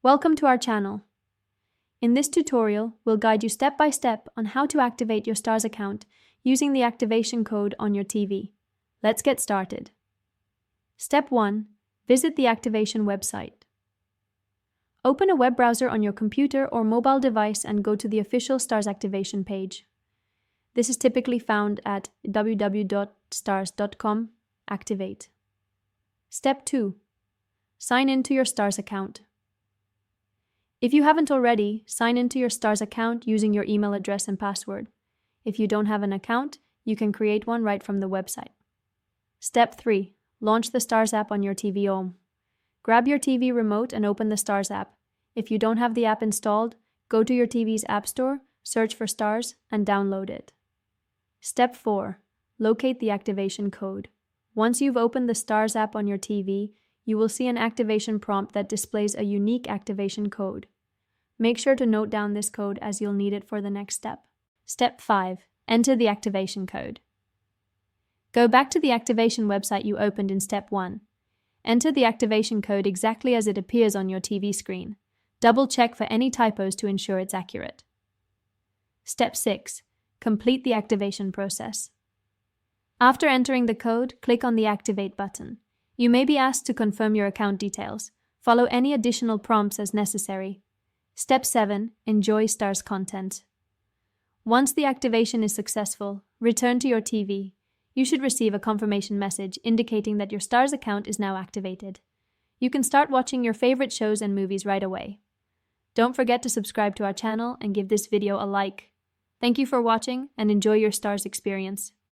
Welcome to our channel. In this tutorial, we'll guide you step by step on how to activate your Starz account using the activation code on your TV. Let's get started. Step 1. Visit the activation website. Open a web browser on your computer or mobile device and go to the official Starz activation page. This is typically found at www.starz.com. Activate. Step 2. Sign in to your Starz account. If you haven't already, sign into your Starz account using your email address and password. If you don't have an account, you can create one right from the website. Step 3. Launch the Starz app on your TV home. Grab your TV remote and open the Starz app. If you don't have the app installed, go to your TV's app store, search for Starz, and download it. Step 4. Locate the activation code. Once you've opened the Starz app on your TV, you will see an activation prompt that displays a unique activation code. Make sure to note down this code as you'll need it for the next step. Step 5. Enter the activation code. Go back to the activation website you opened in Step 1. Enter the activation code exactly as it appears on your TV screen. Double check for any typos to ensure it's accurate. Step 6. Complete the activation process. After entering the code, click on the Activate button. You may be asked to confirm your account details. Follow any additional prompts as necessary. Step 7. Enjoy Starz content. Once the activation is successful, return to your TV. You should receive a confirmation message indicating that your Starz account is now activated. You can start watching your favorite shows and movies right away. Don't forget to subscribe to our channel and give this video a like. Thank you for watching and enjoy your Starz experience.